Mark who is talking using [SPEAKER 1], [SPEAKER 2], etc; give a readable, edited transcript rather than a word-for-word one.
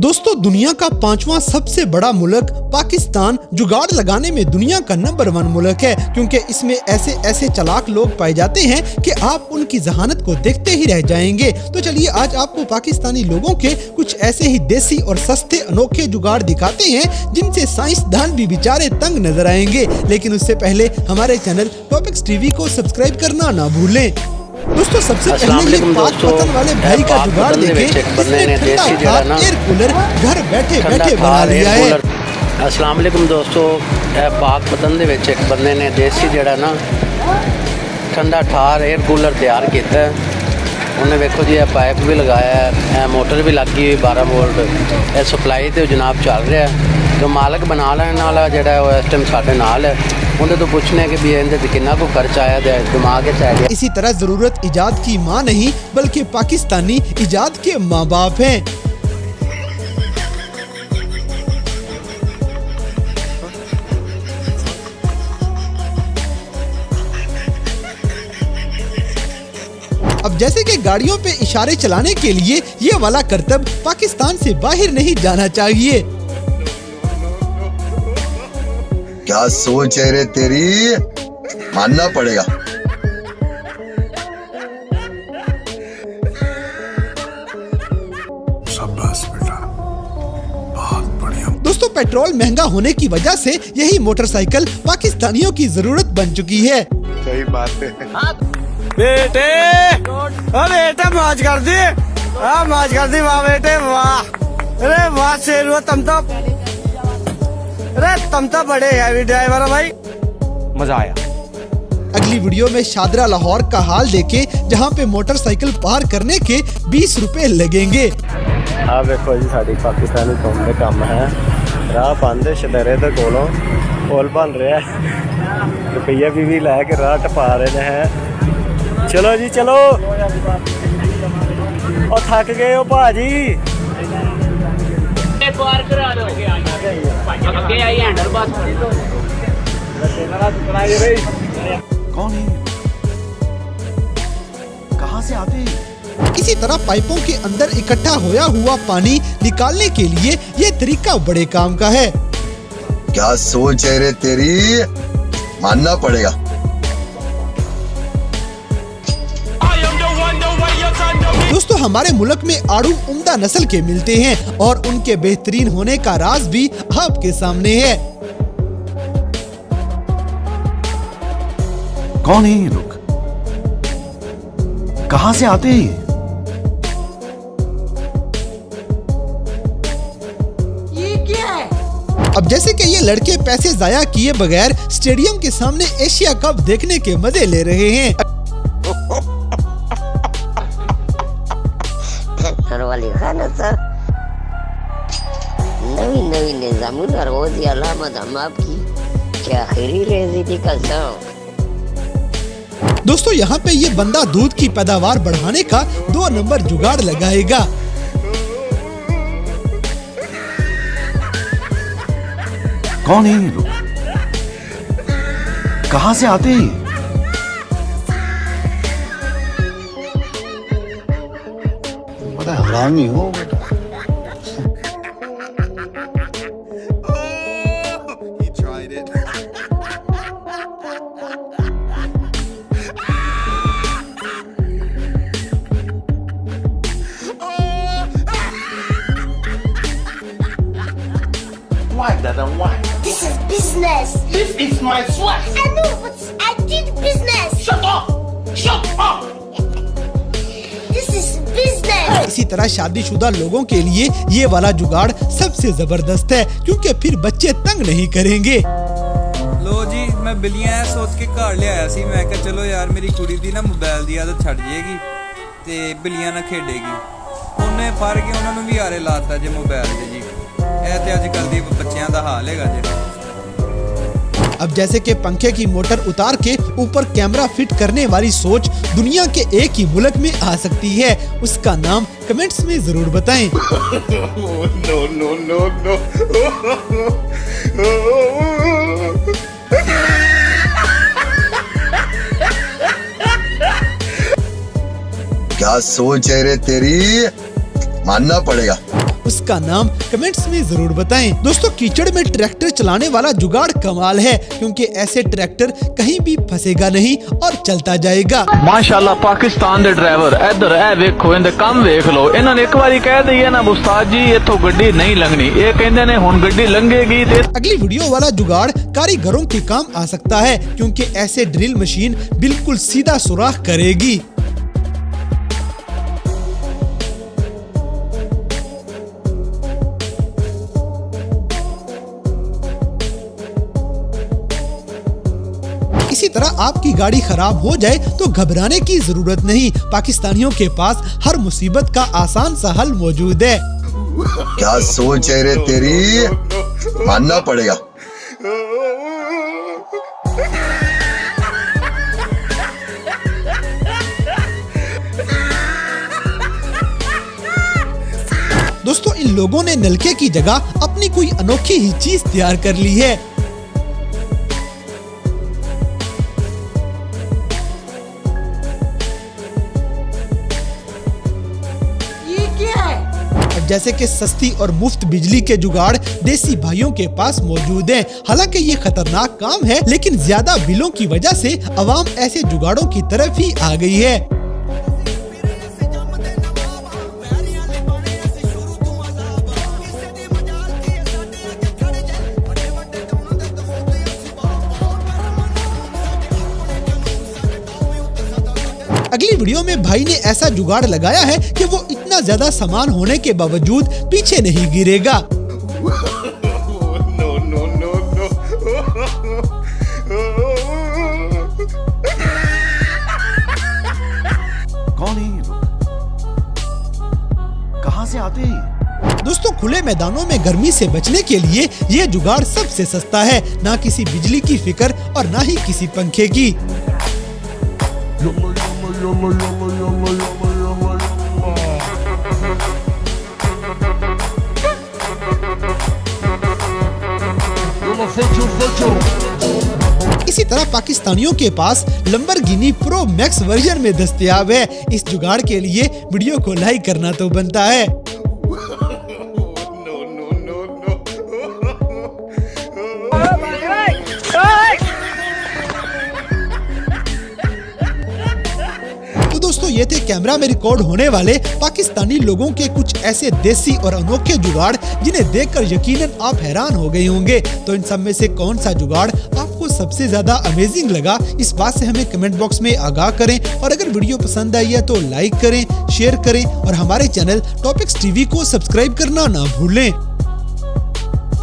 [SPEAKER 1] दोस्तों दुनिया का 5वां सबसे बड़ा मुल्क पाकिस्तान जुगाड़ लगाने में दुनिया का नंबर 1 मुल्क है, क्योंकि इसमें ऐसे ऐसे चालाक लोग पाए जाते हैं कि आप उनकी जहानत को देखते ही रह जाएंगे। तो चलिए आज आपको पाकिस्तानी लोगों के कुछ ऐसे ही देसी और सस्ते अनोखे जुगाड़ दिखाते हैं जिनसे साइंसदान भी बेचारे तंग नजर आएंगे। लेकिन उससे पहले हमारे चैनल टॉपिक्स टीवी को सब्सक्राइब करना ना भूलें। दोस्तों सबसे पहले ये पाक पतन वाले भाई का जुगाड़ देखें, इसने ठंडा एयर कूलर घर बैठे बैठे बना लिया है।
[SPEAKER 2] अस्सलाम वालेकुम दोस्तों, पाक पतन दे विच एक बंदे ने देसी जिहड़ा ना ठंडा ठार एयर कूलर तैयार किया है। उन्हें देखो जी पाइप भी लगाया है, मोटर भी लगी हुई 12 वोल्ट सप्लाई तो जनाब चल रहा है। जो मालक बना लेने वाला जिहड़ा वो इस टाइम साडे नाल है, उन्हें तो पूछने कि भी इहदे ते कितना को खर्च आया है, दिमाग च आ गया।
[SPEAKER 1] इसी तरह जरूरत इजाद की माँ नहीं बल्कि पाकिस्तानी इजाद के माँ बाप हैं। अब जैसे कि गाड़ियों पे इशारे चलाने के लिए ये वाला करतब पाकिस्तान से बाहर नहीं जाना चाहिए।
[SPEAKER 3] क्या सोच है रे तेरी, मानना पड़ेगा।
[SPEAKER 4] शाबाश बेटा, बहुत बढ़िया।
[SPEAKER 1] दोस्तों पेट्रोल महंगा होने की वजह से यही मोटरसाइकिल पाकिस्तानियों की जरूरत बन चुकी है।
[SPEAKER 4] सही बात है।
[SPEAKER 5] बेटे बेटे मौज कर दी, मौज कर दी, वाह बेटे वाह। अरे वाह शेर, तुम तो बड़े हैवी ड्राइवर हो भाई, मजा आया।
[SPEAKER 1] अगली वीडियो में शादरा लाहौर का हाल देखे, जहां पे मोटरसाइकिल पार करने के 20 रुपए लगेंगे।
[SPEAKER 6] आप देखो जी साड़ी पाकिस्तानी कौम के काम है, राह पांदे शदरे दे कोलों पुल बन रहा है, रुपया भी लैके राह टपा रहे हैं। चलो जी चलो, और थक गए हो भाजी।
[SPEAKER 4] कौन है? कहाँ से आते हैं?
[SPEAKER 1] इसी तरह पाइपों के अंदर इकट्ठा होया हुआ पानी निकालने के लिए ये तरीका बड़े काम का है।
[SPEAKER 3] क्या सोच है रे तेरी, मानना पड़ेगा।
[SPEAKER 1] दोस्तों हमारे मुल्क में आड़ू उम्दा नस्ल के मिलते हैं और उनके बेहतरीन होने का राज भी आपके सामने है।
[SPEAKER 4] कौन है ये लोग? कहाँ से आते हैं?
[SPEAKER 7] ये क्या है?
[SPEAKER 1] अब जैसे कि ये लड़के पैसे जाया किए बगैर स्टेडियम के सामने एशिया कप देखने के मजे ले रहे हैं।
[SPEAKER 8] वाली खाना था नवी नवी निजामुल रोज अलामत हम आपकी क्या खरी रेज़िकी का सौं।
[SPEAKER 1] दोस्तों यहाँ पे ये बंदा दूध की पैदावार बढ़ाने का 2 नंबर जुगाड़ लगाएगा।
[SPEAKER 4] कौन है ये लोग? कहाँ से आते हैं? बड़ा हरामी हो बेटा।
[SPEAKER 9] Why, Dada, why?
[SPEAKER 7] This is business.
[SPEAKER 9] This is my sweat.
[SPEAKER 7] I know, but I did business.
[SPEAKER 9] Shut up! Shut up!
[SPEAKER 7] This is business.
[SPEAKER 1] इसी तरह शादीशुदा लोगों के लिए ये वाला जुगाड़ सबसे जबरदस्त है, क्योंकि फिर बच्चे तंग नहीं करेंगे।
[SPEAKER 5] लो जी मैं बिल्लियां सोच के घर ले आया सी, मैं कहा चलो यार मेरी कुड़ी दी ना मोबाइल दी आदत छड़ जाएगी ते बिल्लियां ना खेडेगी। उन्हें फड़ के उन्होंने भी आरे लाता जे मोबाइल दे जी। ਇਹ ਤੇ ਅੱਜ ਕੱਲ ਦੀ ਬੱਚਿਆਂ ਦਾ ਹਾਲ ਹੈਗਾ ਜੀ।
[SPEAKER 1] अब जैसे कि पंखे की मोटर उतार के ऊपर कैमरा फिट करने वाली सोच दुनिया के एक ही मुल्क में आ सकती है, उसका नाम कमेंट्स में जरूर बताएं।
[SPEAKER 9] No, no, no, no.
[SPEAKER 3] क्या सोच है रे तेरी, मानना पड़ेगा।
[SPEAKER 1] उसका नाम कमेंट्स में जरूर बताएं। दोस्तों, कीचड़ में ट्रैक्टर चलाने वाला जुगाड़ कमाल है, क्योंकि ऐसे ट्रैक्टर कहीं भी फंसेगा नहीं और चलता जाएगा।
[SPEAKER 10] माशाल्लाह पाकिस्तान दे ड्राइवर इधर ए वेखो इनदे काम वेख लो। इन्होंने एक बारी कह दिया ना उस्ताद जी इथों गड्डी नहीं लंघनी, ये कहंदे ने हुण गड्डी लंघेगी।
[SPEAKER 1] अगली वीडियो वाला जुगाड़ कारीगरों के काम आ सकता है, क्योंकि ऐसे ड्रिल मशीन बिल्कुल सीधा सुराख करेगी। इसी तरह आपकी गाड़ी खराब हो जाए तो घबराने की जरूरत नहीं। पाकिस्तानियों के पास हर मुसीबत का आसान सा हल मौजूद है।
[SPEAKER 3] क्या सोच है रे तेरी, मानना पड़ेगा।
[SPEAKER 1] दोस्तों, इन लोगों ने नलके की जगह अपनी कोई अनोखी ही चीज तैयार कर ली है।
[SPEAKER 7] ये क्या है?
[SPEAKER 1] अब जैसे कि सस्ती और मुफ्त बिजली के जुगाड़ देसी भाइयों के पास मौजूद हैं। हालांकि ये खतरनाक काम है, लेकिन ज्यादा बिलों की वजह से अवाम ऐसे जुगाड़ों की तरफ ही आ गई है। अगली वीडियो में भाई ने ऐसा जुगाड़ लगाया है कि वो इतना ज्यादा सामान होने के बावजूद पीछे नहीं गिरेगा।
[SPEAKER 9] No, no, no, no.
[SPEAKER 4] कौन है ये लोग? कहाँ से आते हैं?
[SPEAKER 1] दोस्तों, खुले मैदानों में गर्मी से बचने के लिए ये जुगाड़ सबसे सस्ता है। ना किसी बिजली की फिक्र और ना ही किसी पंखे की। इसी तरह पाकिस्तानियों के पास लंबरगिनी प्रो मैक्स वर्जन में दस्तयाब है। इस जुगाड़ के लिए वीडियो को लाइक करना तो बनता है।
[SPEAKER 9] No, no, no, no.
[SPEAKER 1] तो दोस्तों, ये थे कैमरा में रिकॉर्ड होने वाले पाकिस्तानी लोगों के कुछ ऐसे देसी और अनोखे जुगाड़ जिन्हें देखकर यकीनन आप हैरान हो गए होंगे। तो इन सब में से कौन सा जुगाड़ आपको सबसे ज्यादा अमेजिंग लगा, इस बात से हमें कमेंट बॉक्स में आगाह करें। और अगर वीडियो पसंद आई है तो लाइक करें, शेयर करें और हमारे चैनल टॉपिक्स टीवी को सब्सक्राइब करना ना भूलें।